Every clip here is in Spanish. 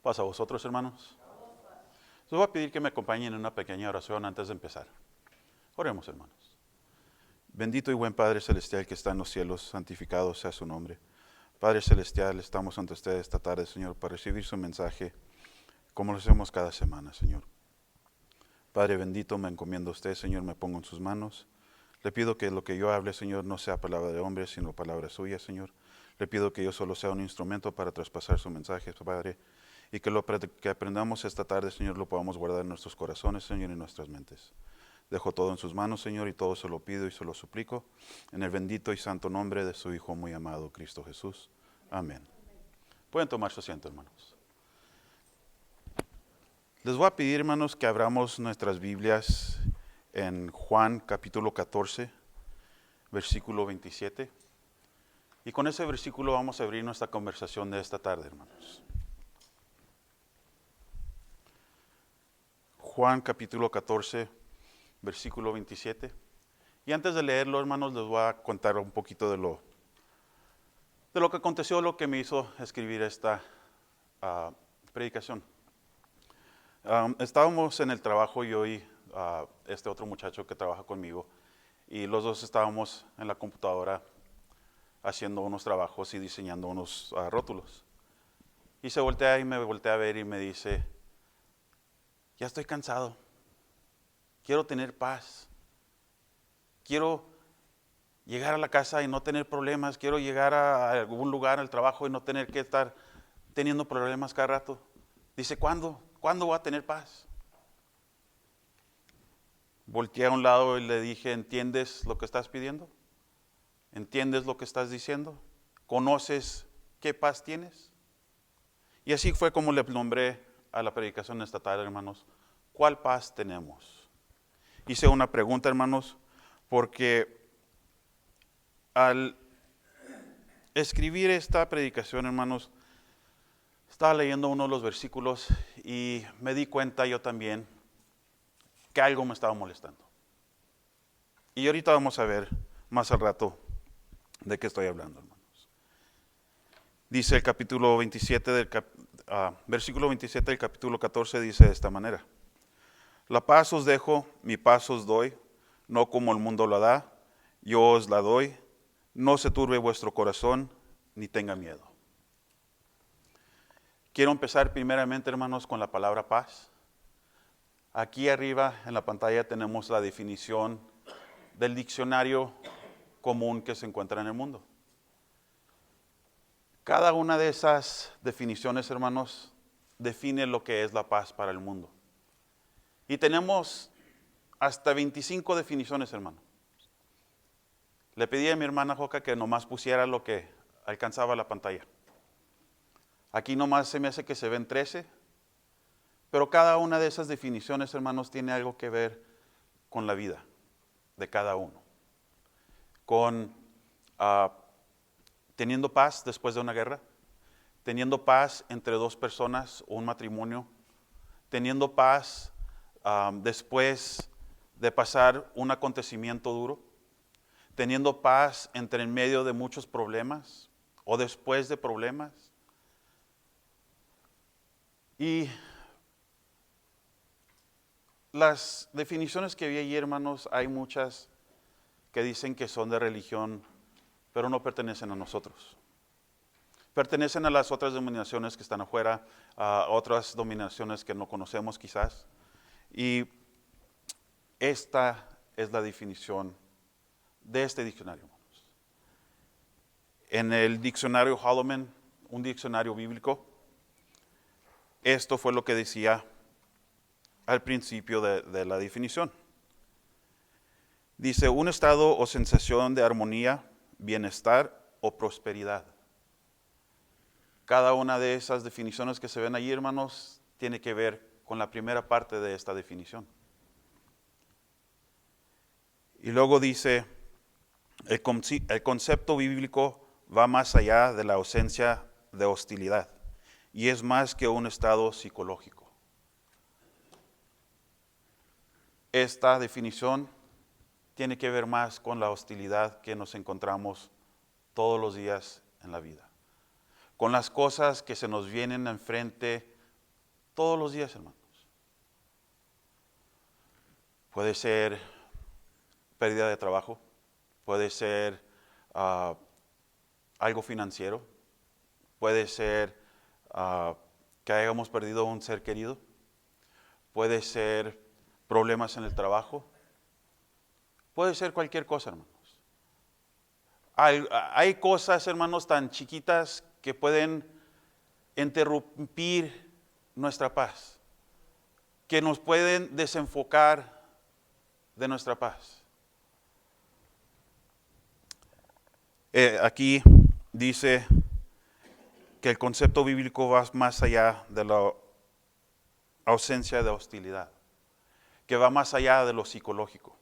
Pasa a vosotros, hermanos. Les voy a pedir que me acompañen en una pequeña oración antes de empezar. Oremos, hermanos. Bendito y buen Padre Celestial que está en los cielos, santificado sea su nombre. Padre Celestial, estamos ante usted esta tarde, Señor, para recibir su mensaje, como lo hacemos cada semana, Señor. Padre bendito, me encomiendo a usted, Señor, me pongo en sus manos. Le pido que lo que yo hable, Señor, no sea palabra de hombre, sino palabra suya, Señor. Le pido que yo solo sea un instrumento para traspasar su mensaje, Padre, y que lo que aprendamos esta tarde, Señor, lo podamos guardar en nuestros corazones, Señor, y en nuestras mentes. Dejo todo en sus manos, Señor, y todo se lo pido y se lo suplico, en el bendito y santo nombre de su Hijo muy amado, Cristo Jesús. Amén. Pueden tomar su asiento, hermanos. Les voy a pedir, hermanos, que abramos nuestras Biblias en Juan capítulo 14, versículo 27. Y con ese versículo vamos a abrir nuestra conversación de esta tarde, hermanos. Juan capítulo 14, versículo 27. Y antes de leerlo, hermanos, les voy a contar un poquito de lo que aconteció, lo que me hizo escribir esta predicación. Estábamos en el trabajo yo y este otro muchacho que trabaja conmigo, y los dos estábamos en la computadora haciendo unos trabajos y diseñando unos rótulos. Y se voltea y me voltea a ver y me dice: ya estoy cansado, quiero tener paz, quiero llegar a la casa y no tener problemas, quiero llegar a algún lugar al trabajo y no tener que estar teniendo problemas cada rato. Dice: ¿cuándo voy a tener paz? Volteé a un lado y le dije: ¿entiendes lo que estás pidiendo? ¿Entiendes lo que estás diciendo? ¿Conoces qué paz tienes? Y así fue como le nombré a la predicación esta tarde, hermanos: ¿cuál paz tenemos? Hice una pregunta, hermanos, porque al escribir esta predicación, hermanos, estaba leyendo uno de los versículos y me di cuenta yo también que algo me estaba molestando. Y ahorita vamos a ver más al rato de qué estoy hablando, hermanos. Dice el capítulo 27 versículo 27 del capítulo 14, dice de esta manera: la paz os dejo, mi paz os doy, no como el mundo la da, yo os la doy, no se turbe vuestro corazón, ni tenga miedo. Quiero empezar primeramente, hermanos, con la palabra paz. Aquí arriba en la pantalla tenemos la definición del diccionario común que se encuentra en el mundo. Cada una de esas definiciones, hermanos, define lo que es la paz para el mundo. Y tenemos hasta 25 definiciones, hermano. Le pedí a mi hermana Joca que nomás pusiera lo que alcanzaba la pantalla. Aquí nomás se me hace que se ven 13, pero cada una de esas definiciones, hermanos, tiene algo que ver con la vida de cada uno. Con teniendo paz después de una guerra, teniendo paz entre dos personas o un matrimonio, teniendo paz después de pasar un acontecimiento duro, teniendo paz entre en medio de muchos problemas o después de problemas. Y las definiciones que vi allí, hermanos, hay muchas que dicen que son de religión, pero no pertenecen a nosotros. Pertenecen a las otras denominaciones que están afuera, a otras denominaciones que no conocemos quizás. Y esta es la definición de este diccionario, hermanos. En el diccionario Holloman, un diccionario bíblico, esto fue lo que decía al principio de la definición. Dice: un estado o sensación de armonía, bienestar o prosperidad. Cada una de esas definiciones que se ven allí, hermanos, tiene que ver con la primera parte de esta definición. Y luego dice: el concepto bíblico va más allá de la ausencia de hostilidad y es más que un estado psicológico. Esta definición tiene que ver más con la hostilidad que nos encontramos todos los días en la vida, con las cosas que se nos vienen enfrente Todos los días, hermanos. Puede ser pérdida de trabajo, puede ser algo financiero, puede ser que hayamos perdido un ser querido, puede ser problemas en el trabajo, puede ser cualquier cosa, hermanos. Hay cosas, hermanos, tan chiquitas que pueden interrumpir nuestra paz, que nos pueden desenfocar de nuestra paz. Aquí dice que el concepto bíblico va más allá de la ausencia de hostilidad, que va más allá de lo psicológico.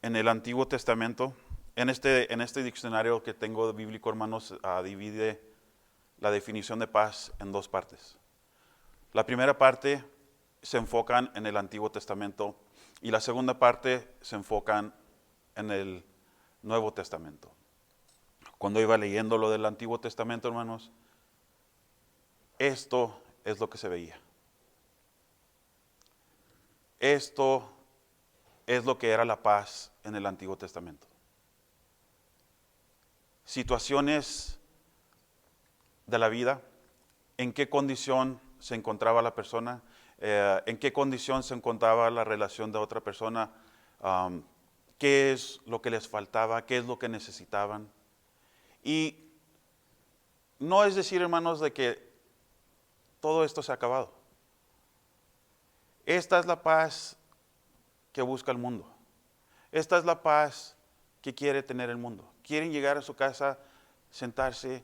En el Antiguo Testamento, en este diccionario que tengo bíblico, hermanos, divide la definición de paz en dos partes. La primera parte se enfocan en el Antiguo Testamento y la segunda parte se enfocan en el Nuevo Testamento. Cuando iba leyendo lo del Antiguo Testamento, hermanos, esto es lo que se veía. Esto es lo que era la paz en el Antiguo Testamento. Situaciones de la vida, en qué condición se encontraba la persona, en qué condición se encontraba la relación de otra persona, qué es lo que les faltaba, qué es lo que necesitaban. Y no es decir, hermanos, de que todo esto se ha acabado. Esta es la paz que busca el mundo. Esta es la paz que quiere tener el mundo. Quieren llegar a su casa, sentarse,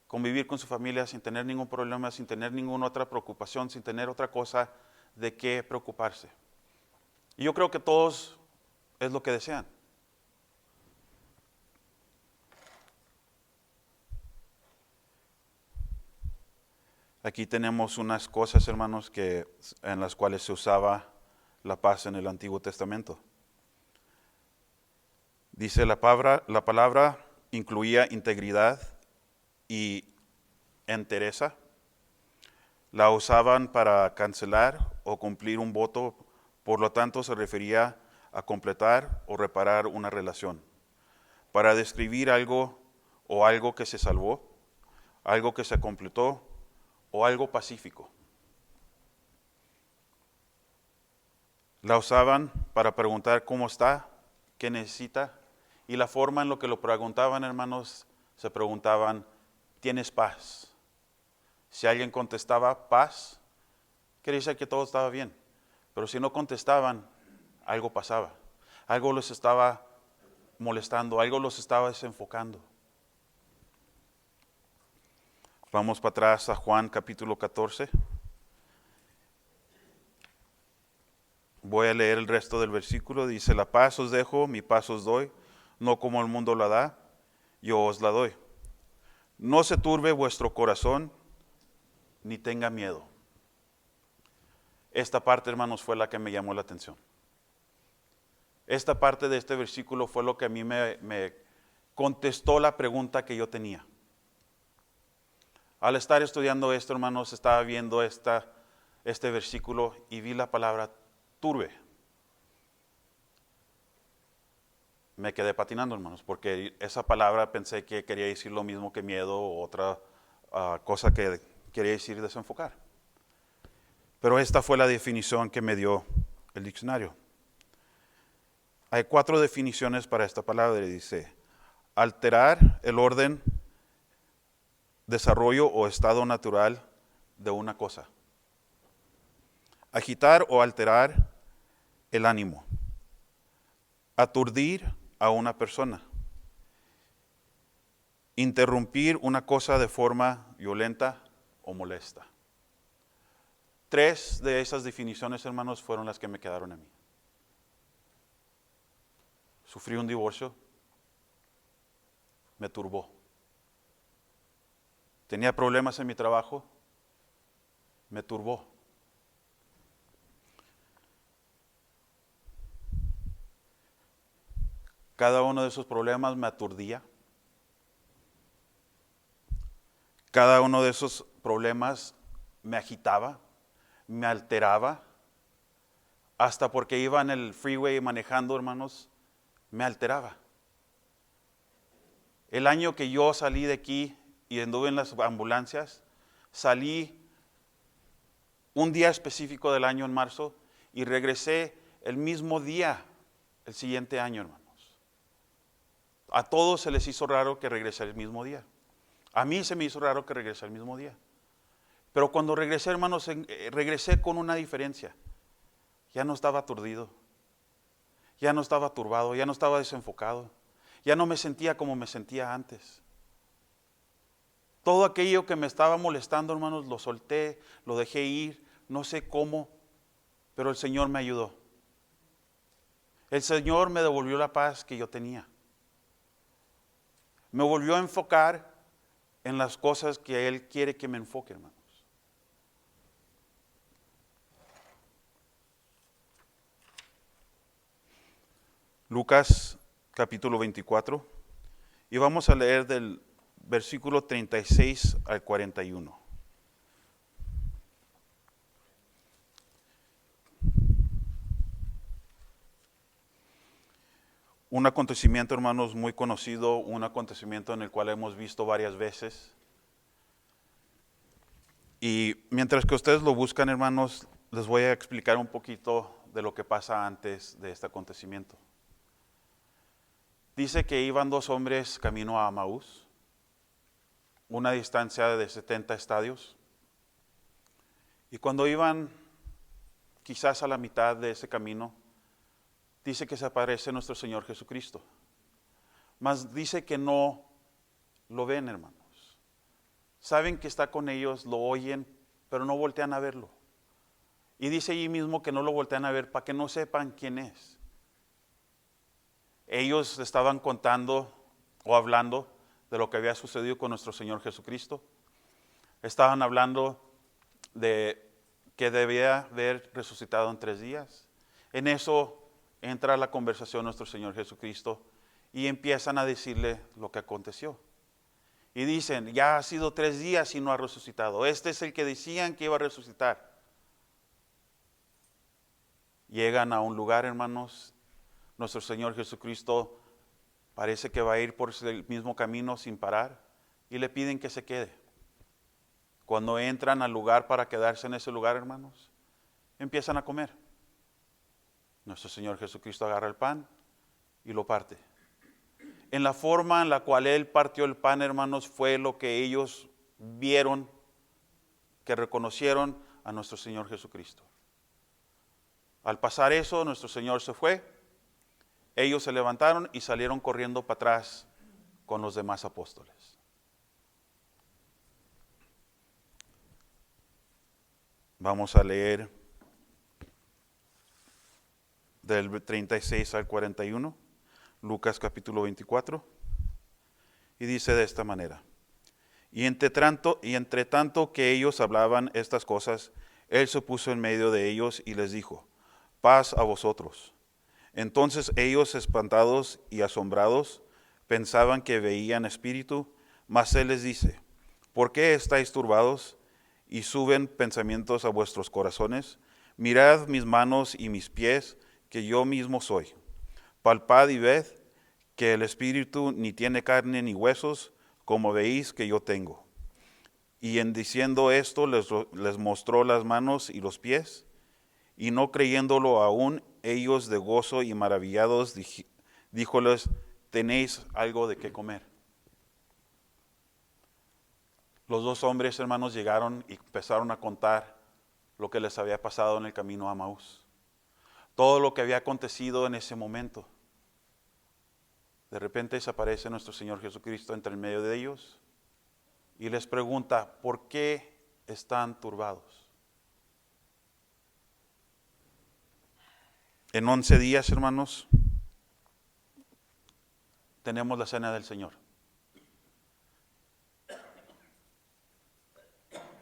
convivir con su familia sin tener ningún problema, sin tener ninguna otra preocupación, sin tener otra cosa de qué preocuparse. Y yo creo que todos es lo que desean. Aquí tenemos unas cosas, hermanos, en las cuales se usaba la paz en el Antiguo Testamento. Dice la palabra incluía integridad y entereza. La usaban para cancelar o cumplir un voto, por lo tanto se refería a completar o reparar una relación. Para describir algo o algo que se salvó, algo que se completó o algo pacífico. La usaban para preguntar cómo está, qué necesita, y la forma en lo que lo preguntaban, hermanos, se preguntaban, ¿tienes paz? Si alguien contestaba paz, quería decir que todo estaba bien. Pero si no contestaban, algo pasaba. Algo los estaba molestando, algo los estaba desenfocando. Vamos para atrás a Juan capítulo 14. Voy a leer el resto del versículo. Dice, la paz os dejo, mi paz os doy, no como el mundo la da, yo os la doy. No se turbe vuestro corazón, ni tenga miedo. Esta parte, hermanos, fue la que me llamó la atención. Esta parte de este versículo fue lo que a mí me contestó la pregunta que yo tenía. Al estar estudiando esto, hermanos, estaba viendo este versículo y vi la palabra turbe. Me quedé patinando, hermanos, porque esa palabra pensé que quería decir lo mismo que miedo o otra cosa que quería decir desenfocar. Pero esta fue la definición que me dio el diccionario. Hay 4 definiciones para esta palabra. Dice, alterar el orden, desarrollo o estado natural de una cosa. Agitar o alterar el ánimo. Aturdir a una persona. Interrumpir una cosa de forma violenta o molesta. 3 de esas definiciones, hermanos, fueron las que me quedaron a mí. Sufrí un divorcio, me turbó. Tenía problemas en mi trabajo, me turbó. Cada uno de esos problemas me aturdía. Cada uno de esos problemas me agitaba, me alteraba, hasta porque iba en el freeway manejando, hermanos, me alteraba. El año que yo salí de aquí y anduve en las ambulancias, salí un día específico del año en marzo y regresé el mismo día el siguiente año, hermanos. A todos se les hizo raro que regresé el mismo día. A mí se me hizo raro que regresé el mismo día. Pero cuando regresé, hermanos, regresé con una diferencia. Ya no estaba aturdido, ya no estaba turbado, ya no estaba desenfocado, ya no me sentía como me sentía antes. Todo aquello que me estaba molestando, hermanos, lo solté, lo dejé ir, no sé cómo, pero el Señor me ayudó. El Señor me devolvió la paz que yo tenía. Me volvió a enfocar en las cosas que Él quiere que me enfoque, hermanos. Lucas capítulo 24, y vamos a leer del versículo 36 al 41. Un acontecimiento, hermanos, muy conocido, un acontecimiento en el cual hemos visto varias veces. Y mientras que ustedes lo buscan, hermanos, les voy a explicar un poquito de lo que pasa antes de este acontecimiento. Dice que iban dos hombres camino a Emaús, una distancia de 70 estadios. Y cuando iban quizás a la mitad de ese camino, dice que se aparece nuestro Señor Jesucristo. Mas dice que no lo ven, hermanos. Saben que está con ellos, lo oyen, pero no voltean a verlo. Y dice allí mismo que no lo voltean a ver para que no sepan quién es. Ellos estaban contando o hablando de lo que había sucedido con nuestro Señor Jesucristo. Estaban hablando de que debía haber resucitado en 3 días. En eso entra a la conversación nuestro Señor Jesucristo y empiezan a decirle lo que aconteció. Y dicen, ya ha sido 3 días y no ha resucitado. Este es el que decían que iba a resucitar. Llegan a un lugar, hermanos. Nuestro Señor Jesucristo parece que va a ir por el mismo camino sin parar y le piden que se quede. Cuando entran al lugar para quedarse en ese lugar, hermanos, empiezan a comer. Nuestro Señor Jesucristo agarra el pan y lo parte. En la forma en la cual Él partió el pan, hermanos, fue lo que ellos vieron, que reconocieron a nuestro Señor Jesucristo. Al pasar eso, nuestro Señor se fue. Ellos se levantaron y salieron corriendo para atrás con los demás apóstoles. Vamos a leer del 36 al 41, Lucas capítulo 24, y dice de esta manera: y entre tanto que ellos hablaban estas cosas, Él se puso en medio de ellos y les dijo: paz a vosotros. Entonces ellos, espantados y asombrados, pensaban que veían espíritu, mas Él les dice: ¿por qué estáis turbados y suben pensamientos a vuestros corazones? Mirad mis manos y mis pies, que yo mismo soy. Palpad y ved que el espíritu ni tiene carne ni huesos, como veis que yo tengo. Y en diciendo esto les mostró las manos y los pies, y no creyéndolo aún, ellos de gozo y maravillados, díjoles: ¿tenéis algo de qué comer? Los dos hombres, hermanos, llegaron y empezaron a contar lo que les había pasado en el camino a Emaús. Todo lo que había acontecido en ese momento. De repente desaparece nuestro Señor Jesucristo entre el medio de ellos y les pregunta: ¿por qué están turbados? En 11 días, hermanos, tenemos la cena del Señor.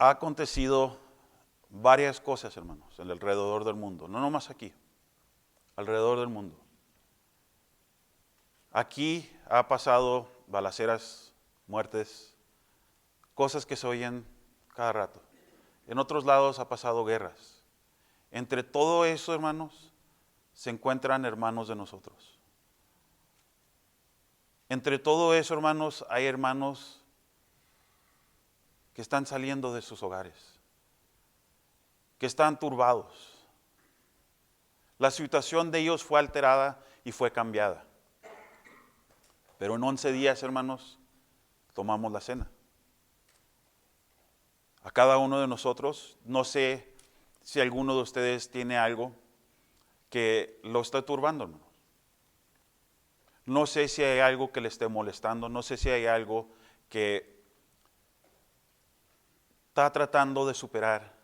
Ha acontecido varias cosas, hermanos, alrededor del mundo, no nomás aquí, alrededor del mundo. Aquí ha pasado balaceras, muertes, cosas que se oyen cada rato. En otros lados ha pasado guerras. Entre todo eso, hermanos, se encuentran hermanos de nosotros. Entre todo eso, hermanos, hay hermanos que están saliendo de sus hogares, que están turbados. La situación de ellos fue alterada y fue cambiada. Pero en 11 días, hermanos, tomamos la cena. A cada uno de nosotros, no sé si alguno de ustedes tiene algo que lo está turbando, hermanos. No sé si hay algo que le esté molestando, no sé si hay algo que está tratando de superar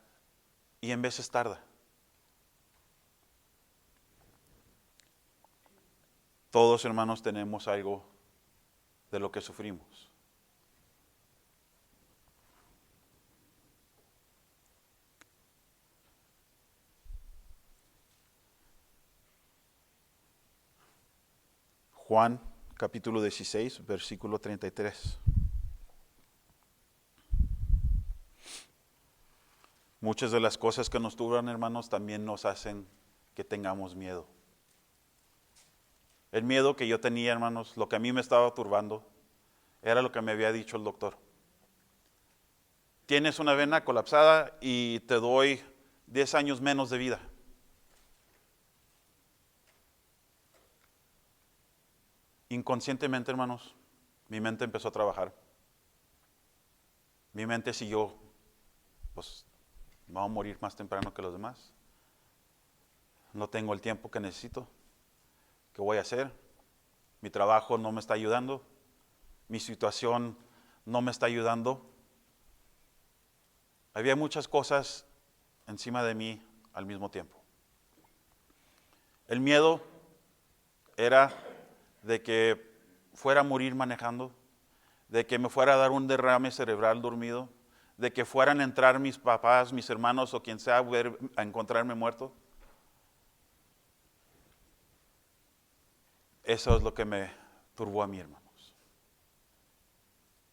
y en veces tarda. Todos, hermanos, tenemos algo de lo que sufrimos. Juan capítulo 16, versículo 33. Muchas de las cosas que nos turban, hermanos, también nos hacen que tengamos miedo. El miedo que yo tenía, hermanos, lo que a mí me estaba turbando, era lo que me había dicho el doctor. Tienes una vena colapsada y te doy 10 años menos de vida. Inconscientemente, hermanos, mi mente empezó a trabajar. Mi mente siguió, pues, vamos a morir más temprano que los demás. No tengo el tiempo que necesito. ¿Qué voy a hacer? Mi trabajo no me está ayudando. Mi situación no me está ayudando. Había muchas cosas encima de mí al mismo tiempo. El miedo era de que fuera a morir manejando, de que me fuera a dar un derrame cerebral dormido, de que fueran a entrar mis papás, mis hermanos o quien sea a encontrarme muerto. Eso es lo que me turbó a mí, hermanos.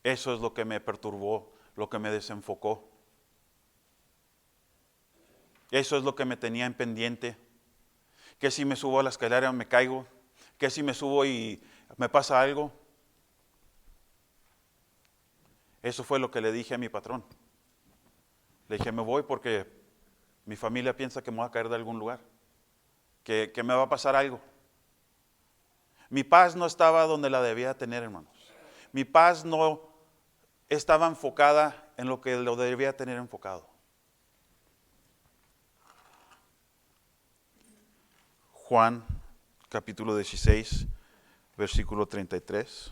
Eso es lo que me perturbó, lo que me desenfocó. Eso es lo que me tenía en pendiente. Que si me subo a la escalera me caigo, que si me subo y me pasa algo. Eso fue lo que le dije a mi patrón. Le dije, me voy porque mi familia piensa que me voy a caer de algún lugar, que me va a pasar algo. Mi paz no estaba donde la debía tener, hermanos. Mi paz no estaba enfocada en lo que lo debía tener enfocado. Juan capítulo 16, versículo 33.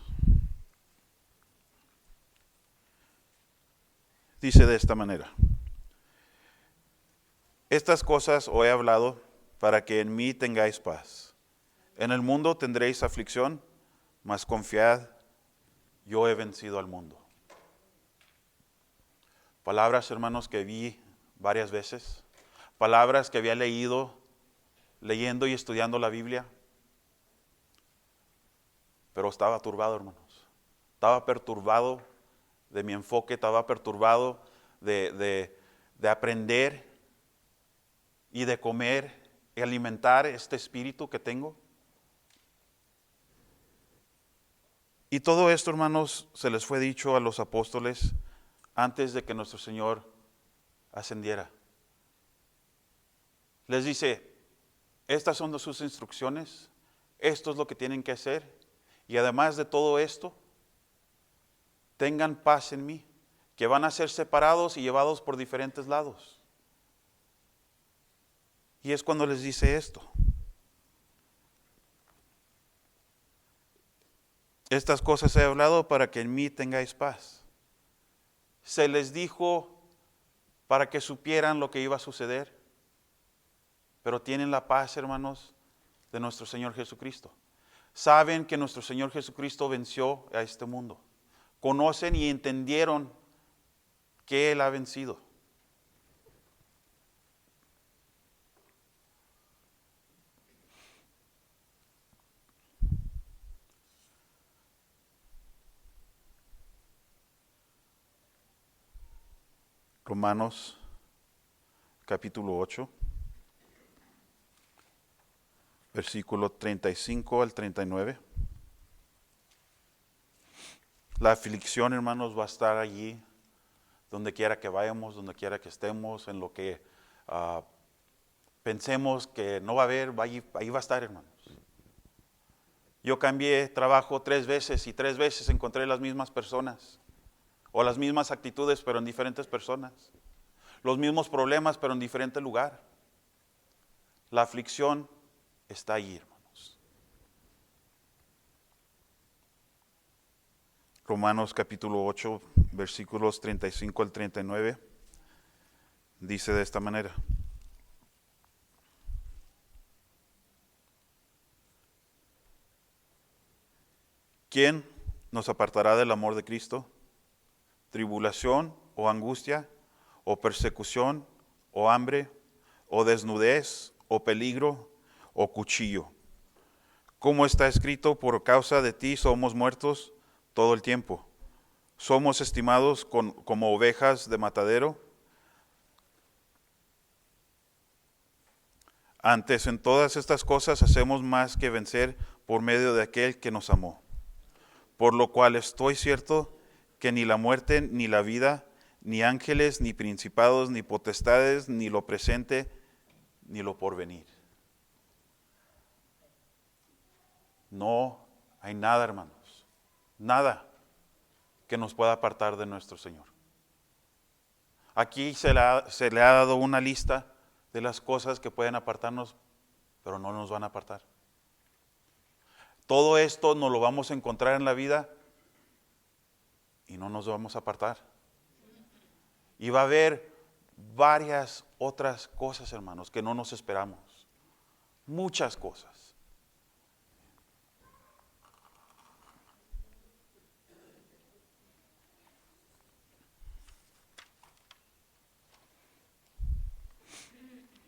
Dice de esta manera: estas cosas os he hablado para que en mí tengáis paz. En el mundo tendréis aflicción, mas confiad, yo he vencido al mundo. Palabras, hermanos, que vi varias veces. Palabras que había leído, leyendo y estudiando la Biblia. Pero estaba turbado, hermanos. Estaba perturbado de mi enfoque, estaba perturbado de aprender y de comer y alimentar este espíritu que tengo. Y todo esto, hermanos, se les fue dicho a los apóstoles antes de que nuestro Señor ascendiera. Les dice, estas son sus instrucciones, esto es lo que tienen que hacer, y además de todo esto, tengan paz en mí, que van a ser separados y llevados por diferentes lados. Y es cuando les dice esto. Estas cosas he hablado para que en mí tengáis paz. Se les dijo para que supieran lo que iba a suceder, pero tienen la paz, hermanos, de nuestro Señor Jesucristo. Saben que nuestro Señor Jesucristo venció a este mundo. Conocen y entendieron que Él ha vencido. Romanos capítulo 8, versículo 35 al 39. La aflicción, hermanos, va a estar allí, donde quiera que vayamos, donde quiera que estemos, en lo que pensemos que no va a haber, ahí va a estar, hermanos. Yo cambié trabajo 3 veces y 3 veces encontré las mismas personas, o las mismas actitudes, pero en diferentes personas. Los mismos problemas, pero en diferente lugar. La aflicción está allí, hermanos. Romanos capítulo 8, versículos 35 al 39, dice de esta manera. ¿Quién nos apartará del amor de Cristo? ¿Tribulación o angustia o persecución o hambre o desnudez o peligro o cuchillo? Como está escrito, por causa de ti somos muertos todo el tiempo. Somos estimados como ovejas de matadero. Antes, en todas estas cosas hacemos más que vencer por medio de aquel que nos amó. Por lo cual estoy cierto que ni la muerte, ni la vida, ni ángeles, ni principados, ni potestades, ni lo presente, ni lo porvenir. No hay nada, hermanos, nada que nos pueda apartar de nuestro Señor. Aquí se le ha dado una lista de las cosas que pueden apartarnos, pero no nos van a apartar. Todo esto nos lo vamos a encontrar en la vida y no nos vamos a apartar. Y va a haber varias otras cosas, hermanos, que no nos esperamos. Muchas cosas.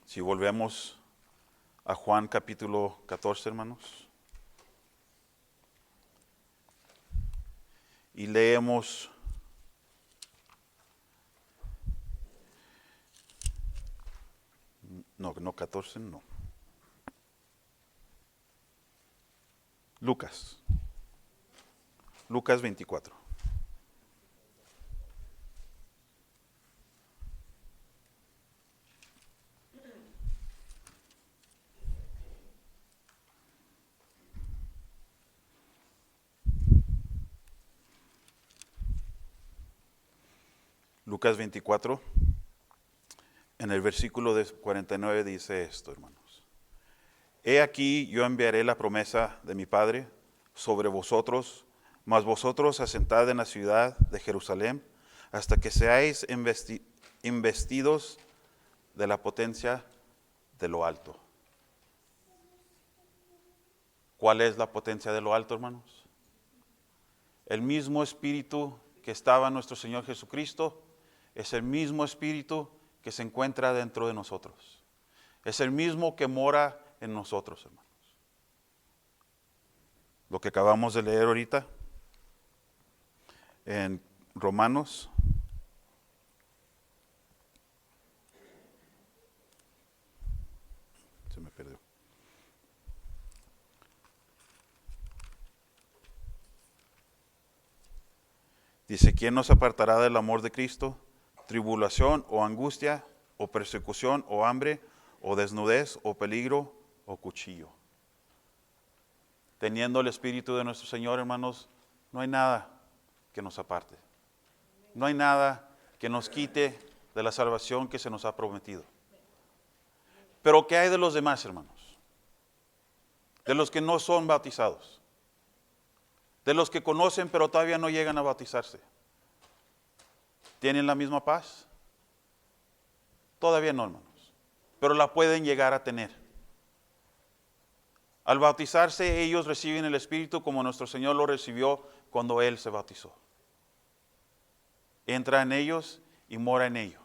Si volvemos a Juan capítulo 14, hermanos. Y leemos no 14, no. Lucas 24. Lucas 24, en el versículo 49 dice esto, hermanos. He aquí yo enviaré la promesa de mi Padre sobre vosotros, mas vosotros asentad en la ciudad de Jerusalén hasta que seáis investidos de la potencia de lo alto. ¿Cuál es la potencia de lo alto, hermanos? El mismo espíritu que estaba en nuestro Señor Jesucristo es el mismo espíritu que se encuentra dentro de nosotros. Es el mismo que mora en nosotros, hermanos. Lo que acabamos de leer ahorita en Romanos. Se me perdió. Dice, ¿quién nos apartará del amor de Cristo? Tribulación o angustia o persecución o hambre o desnudez o peligro o cuchillo. Teniendo el Espíritu de nuestro Señor, hermanos, no hay nada que nos aparte. No hay nada que nos quite de la salvación que se nos ha prometido. Pero ¿qué hay de los demás, hermanos? De los que no son bautizados. De los que conocen pero todavía no llegan a bautizarse. ¿Tienen la misma paz? Todavía no, hermanos, pero la pueden llegar a tener. Al bautizarse, ellos reciben el Espíritu como nuestro Señor lo recibió cuando Él se bautizó. Entra en ellos y mora en ellos.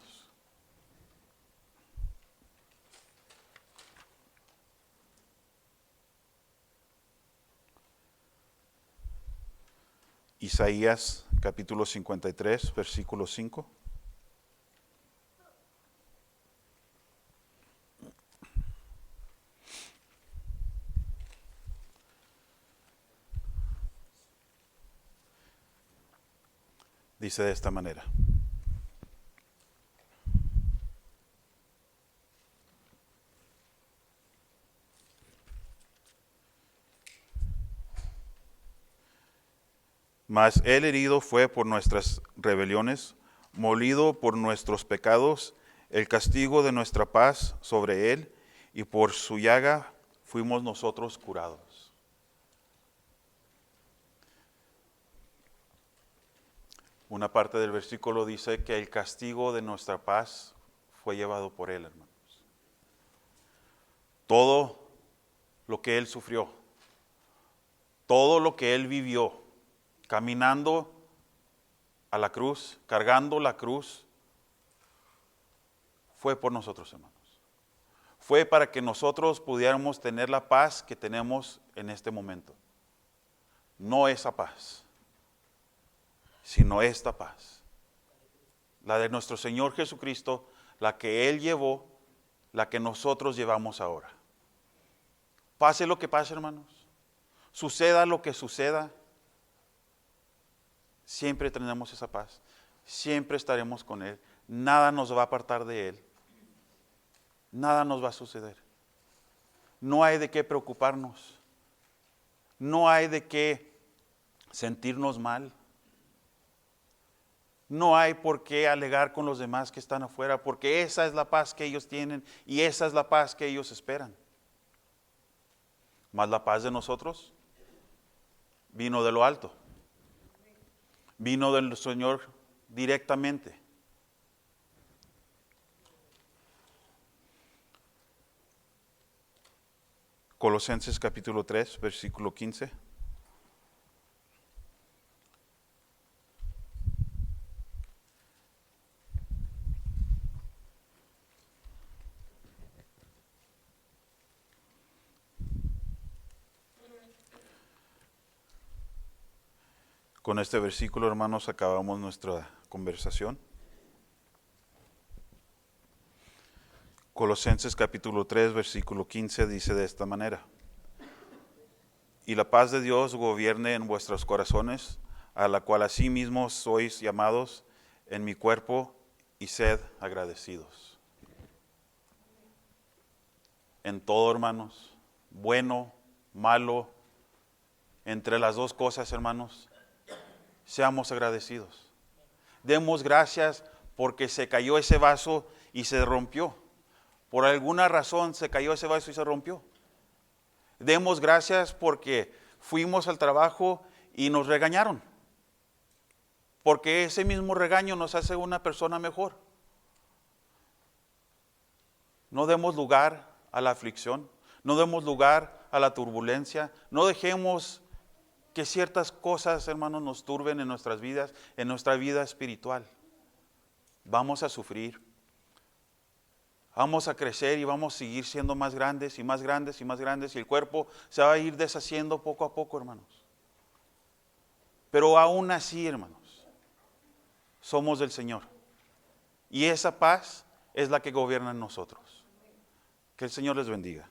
Isaías capítulo 53, versículo 5. Dice de esta manera. Mas él herido fue por nuestras rebeliones, molido por nuestros pecados, el castigo de nuestra paz sobre él, y por su llaga fuimos nosotros curados. Una parte del versículo dice que el castigo de nuestra paz fue llevado por él, hermanos. Todo lo que él sufrió, todo lo que él vivió, caminando a la cruz, cargando la cruz, fue por nosotros, hermanos. Fue para que nosotros pudiéramos tener la paz que tenemos en este momento. No esa paz, sino esta paz. La de nuestro Señor Jesucristo, la que Él llevó, la que nosotros llevamos ahora. Pase lo que pase, hermanos. Suceda lo que suceda. Siempre tendremos esa paz. Siempre estaremos con Él. Nada nos va a apartar de Él. Nada nos va a suceder. No hay de qué preocuparnos. No hay de qué sentirnos mal. No hay por qué alegar con los demás que están afuera, porque esa es la paz que ellos tienen y esa es la paz que ellos esperan. Mas la paz de nosotros vino de lo alto. Vino del Señor directamente. Colosenses capítulo 3, versículo 15. Con este versículo, hermanos, acabamos nuestra conversación. Colosenses capítulo 3, versículo 15 dice de esta manera: y la paz de Dios gobierne en vuestros corazones, a la cual asimismo sois llamados en mi cuerpo, y sed agradecidos. En todo, hermanos, bueno, malo, entre las dos cosas, hermanos, seamos agradecidos. Demos gracias porque se cayó ese vaso y se rompió. Por alguna razón se cayó ese vaso y se rompió. Demos gracias porque fuimos al trabajo y nos regañaron. Porque ese mismo regaño nos hace una persona mejor. No demos lugar a la aflicción. No demos lugar a la turbulencia. No dejemos que ciertas cosas, hermanos, nos turben en nuestras vidas, en nuestra vida espiritual. Vamos a sufrir. Vamos a crecer y vamos a seguir siendo más grandes y más grandes y más grandes, y el cuerpo se va a ir deshaciendo poco a poco, hermanos. Pero aún así, hermanos, somos del Señor. Y esa paz es la que gobierna en nosotros. Que el Señor les bendiga.